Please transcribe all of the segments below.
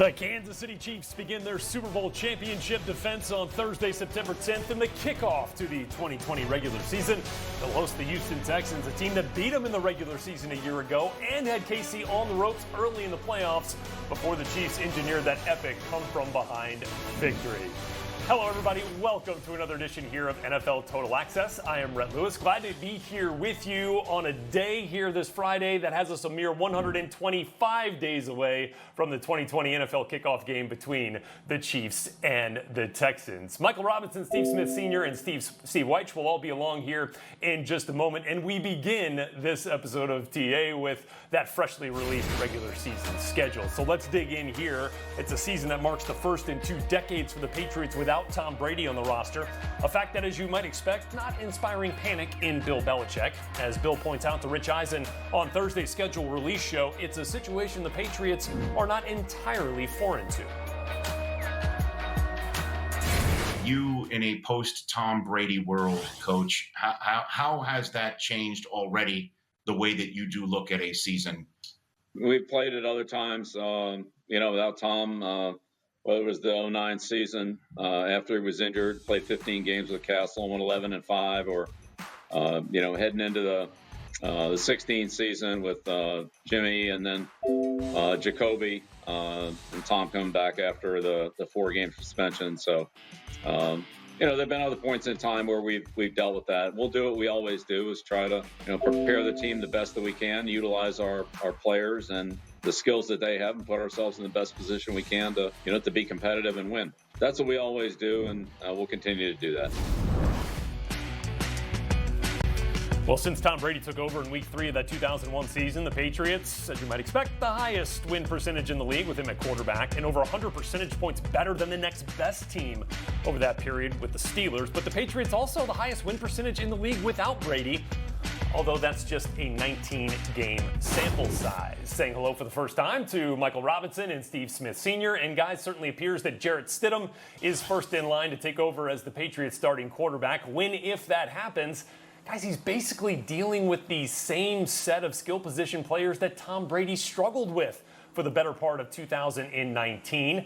The Kansas City Chiefs begin their Super Bowl championship defense on Thursday, September 10th in the kickoff to the 2020 regular season. They'll host the Houston Texans, a team that beat them in the regular season a year ago and had KC on the ropes early in the playoffs before the Chiefs engineered that epic come-from-behind victory. Hello, everybody. Welcome to another edition here of NFL Total Access. I am Rhett Lewis. Glad to be here with you on a day here this Friday that has us a mere 125 days away from the 2020 NFL kickoff game between the Chiefs and the Texans. Michael Robinson, Steve Smith Sr., and Steve Weich will all be along here in just a moment. And we begin this episode of TA with that freshly released regular season schedule. So let's dig in here. It's a season that marks the first in 2 decades for the Patriots without Tom Brady on the roster, a fact that, as you might expect, not inspiring panic in Bill Belichick. As Bill points out to Rich Eisen on Thursday's schedule release show, it's a situation the Patriots are not entirely foreign to. You in a post-Tom Brady world, Coach, how has that changed already, the way that you do look at a season? We've played it other times, without Tom. It was the 2009 season after he was injured, played 15 games with Castle and won 11-5, or heading into the 16 season with Jimmy and then Jacoby and Tom coming back after the 4-game suspension. So there've been other points in time where we've dealt with that. We'll do what we always do, is try to prepare the team the best that we can, utilize our players and the skills that they have, and put ourselves in the best position we can to be competitive and win. That's what we always do, and we'll continue to do that. Well, since Tom Brady took over in Week 3 of that 2001 season, the Patriots, as you might expect, the highest win percentage in the league with him at quarterback, and over 100 percentage points better than the next best team over that period with the Steelers. But the Patriots also the highest win percentage in the league without Brady, although that's just a 19-game sample size. Saying hello for the first time to Michael Robinson and Steve Smith Sr. And guys, certainly appears that Jarrett Stidham is first in line to take over as the Patriots starting quarterback. When, if that happens, guys, he's basically dealing with the same set of skill position players that Tom Brady struggled with for the better part of 2019.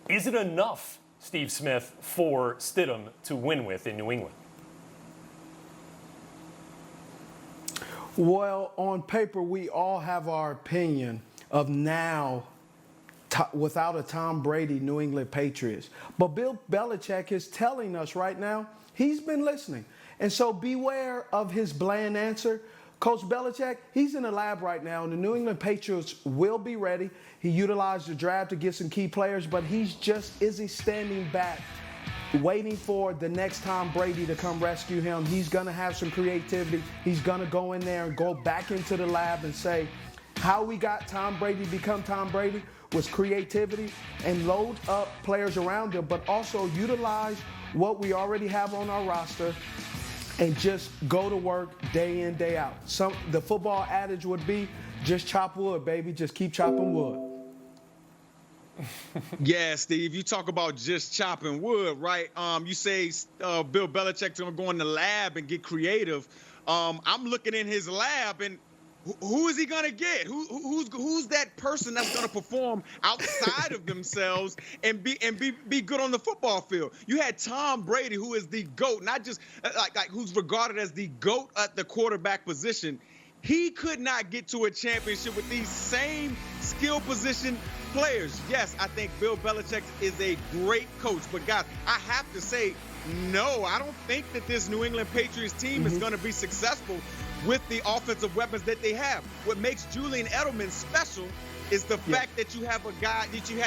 Is it enough, Steve Smith, for Stidham to win with in New England? Well, on paper, we all have our opinion of now, without a Tom Brady, New England Patriots. But Bill Belichick is telling us right now, he's been listening. And so beware of his bland answer. Coach Belichick, he's in the lab right now, and the New England Patriots will be ready. He utilized the draft to get some key players, but he's just isn't standing back, waiting for the next Tom Brady to come rescue him. He's going to have some creativity. He's going to go in there and go back into the lab and say, how we got Tom Brady to become Tom Brady was creativity and load up players around him, but also utilize what we already have on our roster and just go to work day in, day out. The football adage would be, just chop wood, baby. Just keep chopping wood. Yeah, Steve, you talk about just chopping wood, right? You say Bill Belichick's going to go in the lab and get creative. I'm looking in his lab, and who is he going to get? Who's that person that's going to perform outside of themselves and be good on the football field? You had Tom Brady, who is the GOAT, not just like who's regarded as the GOAT at the quarterback position. He could not get to a championship with these same skill position players. Yes, I think Bill Belichick is a great coach, but guys, I have to say, no, I don't think that this New England Patriots team is going to be successful with the offensive weapons that they have. What makes Julian Edelman special is the fact that you had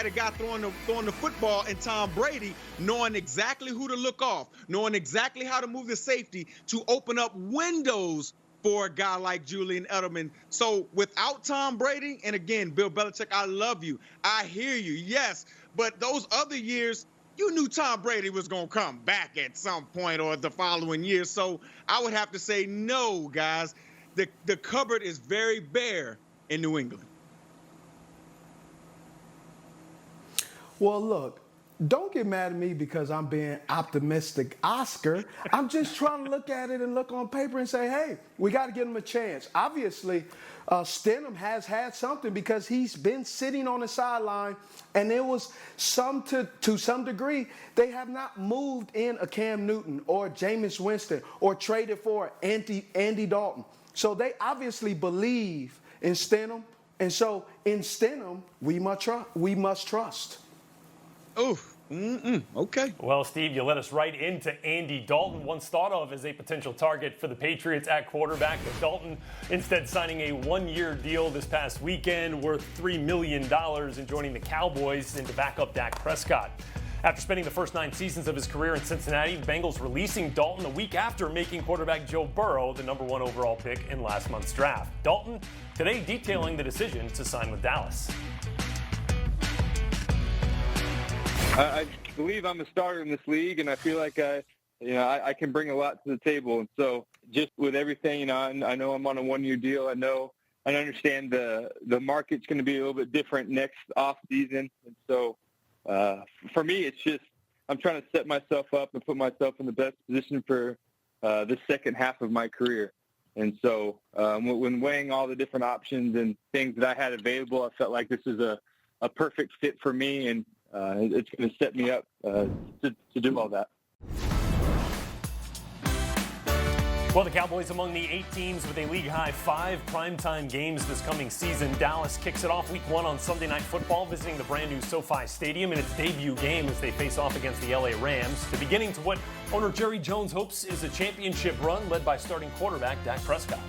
a guy throwing the football, and Tom Brady knowing exactly who to look off, knowing exactly how to move the safety to open up windows for a guy like Julian Edelman. So without Tom Brady, and again, Bill Belichick, I love you. I hear you, yes. But those other years, you knew Tom Brady was going to come back at some point or the following year. So I would have to say no, guys. The cupboard is very bare in New England. Well, look, Don't get mad at me because I'm being optimistic, Oscar. I'm just trying to look at it and look on paper and say, hey, we got to give him a chance. Obviously, Stidham has had something because he's been sitting on the sideline, and it was to some degree, they have not moved in a Cam Newton or Jameis Winston or traded for Andy Dalton. So they obviously believe in Stidham, and so in Stidham, we must trust. Oh, okay. Well, Steve, you led us right into Andy Dalton, once thought of as a potential target for the Patriots at quarterback. But Dalton instead signing a one-year deal this past weekend worth $3 million and joining the Cowboys to back up Dak Prescott. After spending the first 9 seasons of his career in Cincinnati, the Bengals releasing Dalton a week after making quarterback Joe Burrow the #1 overall pick in last month's draft. Dalton today detailing the decision to sign with Dallas. I believe I'm a starter in this league, and I feel like I can bring a lot to the table. And so, just with everything, I know I'm on a one-year deal. I understand the market's going to be a little bit different next off season, and so for me, it's just I'm trying to set myself up and put myself in the best position for the second half of my career. And so, when weighing all the different options and things that I had available, I felt like this is a perfect fit for me, and it's going to set me up to do all that. Well, the Cowboys among the 8 teams with a league-high 5 primetime games this coming season. Dallas kicks it off week 1 on Sunday Night Football, visiting the brand-new SoFi Stadium in its debut game as they face off against the LA Rams. The beginning to what owner Jerry Jones hopes is a championship run led by starting quarterback Dak Prescott.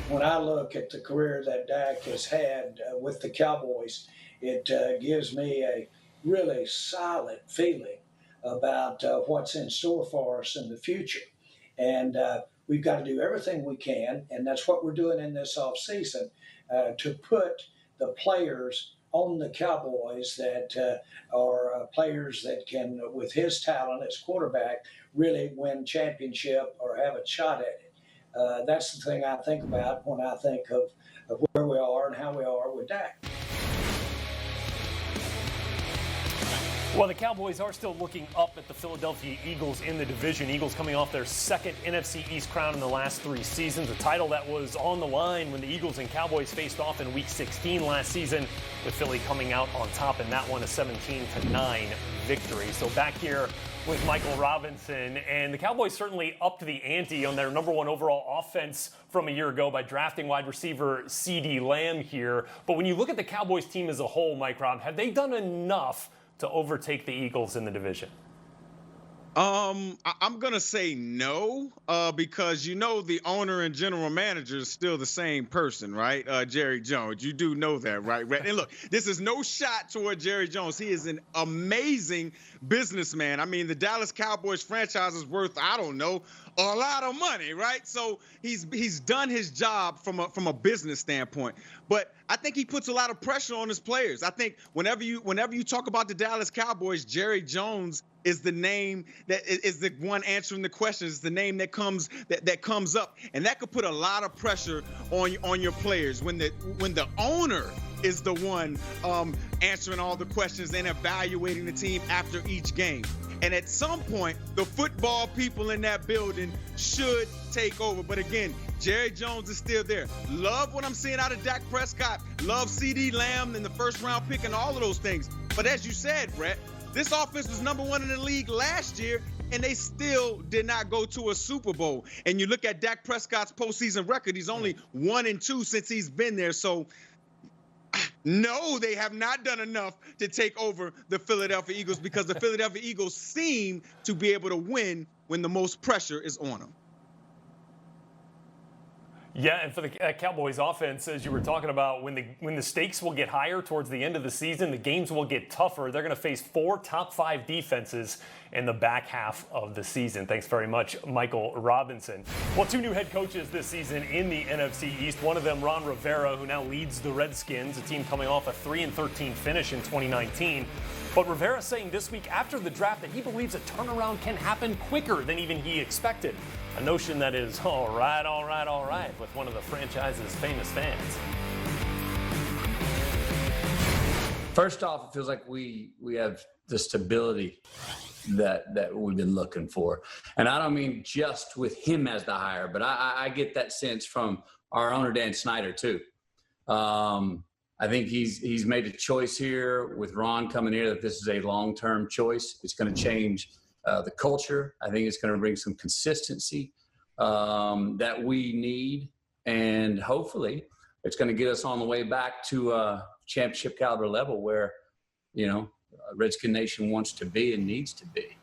When I look at the career that Dak has had with the Cowboys, it gives me a really solid feeling about what's in store for us in the future. And we've got to do everything we can, and that's what we're doing in this offseason, to put the players on the Cowboys that are players that can, with his talent as quarterback, really win championship or have a shot at it. That's the thing I think about when I think of where we are and how we are with Dak. Well, the Cowboys are still looking up at the Philadelphia Eagles in the division. Eagles coming off their second NFC East crown in the last 3 seasons, a title that was on the line when the Eagles and Cowboys faced off in Week 16 last season, with Philly coming out on top in that one, a 17-9 victory. So back here with Michael Robinson, and the Cowboys certainly upped the ante on their #1 overall offense from a year ago by drafting wide receiver CeeDee Lamb here. But when you look at the Cowboys team as a whole, Mike Rob, have they done enough to overtake the Eagles in the division? I'm going to say no, because the owner and general manager is still the same person, right? Jerry Jones. You do know that, right? And look, this is no shot toward Jerry Jones. He is an amazing businessman. I mean, the Dallas Cowboys franchise is worth, I don't know, a lot of money, right? So he's done his job from a business standpoint. But I think he puts a lot of pressure on his players. I think whenever you talk about the Dallas Cowboys, Jerry Jones is the name that is the one answering the questions. It's the name that comes up, and that could put a lot of pressure on your players when the owner is the one answering all the questions and evaluating the team after each game. And at some point, the football people in that building should take over. But again, Jerry Jones is still there. Love what I'm seeing out of Dak Prescott. Love CeeDee Lamb in the first-round pick and all of those things. But as you said, Brett, this offense was #1 in the league last year, and they still did not go to a Super Bowl. And you look at Dak Prescott's postseason record, he's only 1-2 since he's been there. So, no, they have not done enough to take over the Philadelphia Eagles, because the Philadelphia Eagles seem to be able to win when the most pressure is on them. Yeah, and for the Cowboys offense, as you were talking about, when the stakes will get higher towards the end of the season, the games will get tougher. They're going to face 4 top 5 defenses in the back half of the season. Thanks very much, Michael Robinson. Well, 2 new head coaches this season in the NFC East. One of them, Ron Rivera, who now leads the Redskins, a team coming off a 3-13 finish in 2019. But Rivera saying this week after the draft that he believes a turnaround can happen quicker than even he expected. A notion that is all right with one of the franchise's famous fans. First off, it feels like we have the stability that we've been looking for. And I don't mean just with him as the hire, but I get that sense from our owner, Dan Snyder, too. I think he's made a choice here with Ron coming here that this is a long-term choice. It's going to change the culture. I think it's going to bring some consistency that we need. And hopefully it's going to get us on the way back to championship caliber level where, Redskin Nation wants to be and needs to be.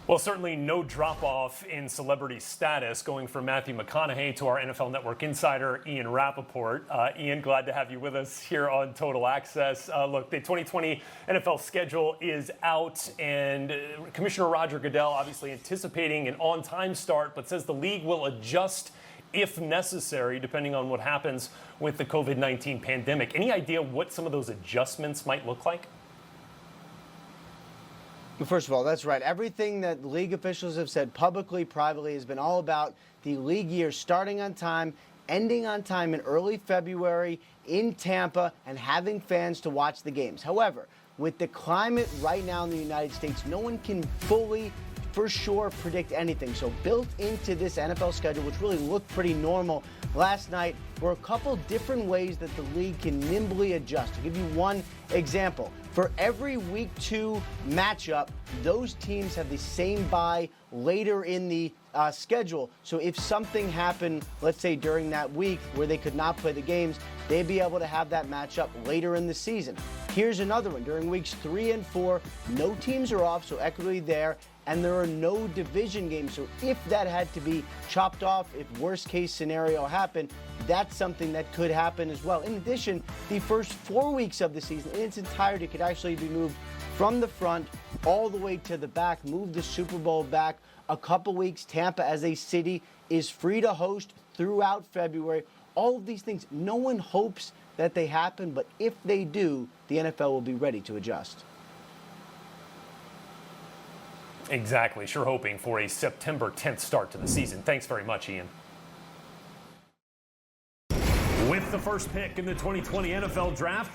Well, certainly no drop-off in celebrity status going from Matthew McConaughey to our NFL Network insider, Ian Rappaport. Ian, glad to have you with us here on Total Access. Look, the 2020 NFL schedule is out, and Commissioner Roger Goodell obviously anticipating an on-time start, but says the league will adjust if necessary, depending on what happens with the COVID-19 pandemic. Any idea what some of those adjustments might look like? Well, first of all, that's right. Everything that league officials have said publicly, privately, has been all about the league year starting on time, ending on time in early February in Tampa, and having fans to watch the games. However, with the climate right now in the United States, no one can fully, for sure, predict anything. So built into this NFL schedule, which really looked pretty normal last night, were a couple different ways that the league can nimbly adjust. To give you one example, for every week 2 matchup, those teams have the same bye later in the schedule. So if something happened, let's say during that week where they could not play the games, they'd be able to have that matchup later in the season. Here's another one. During weeks 3 and 4, no teams are off, so equity there, and there are no division games. So if that had to be chopped off, if worst case scenario happened, that's something that could happen as well. In addition, the first 4 weeks of the season in its entirety could actually be moved from the front all the way to the back, move the Super Bowl back a couple weeks. Tampa as a city is free to host throughout February. All of these things, no one hopes that they happen, but if they do, the NFL will be ready to adjust. Exactly. Sure hoping for a September 10th start to the season. Thanks very much, Ian. With the first pick in the 2020 NFL Draft,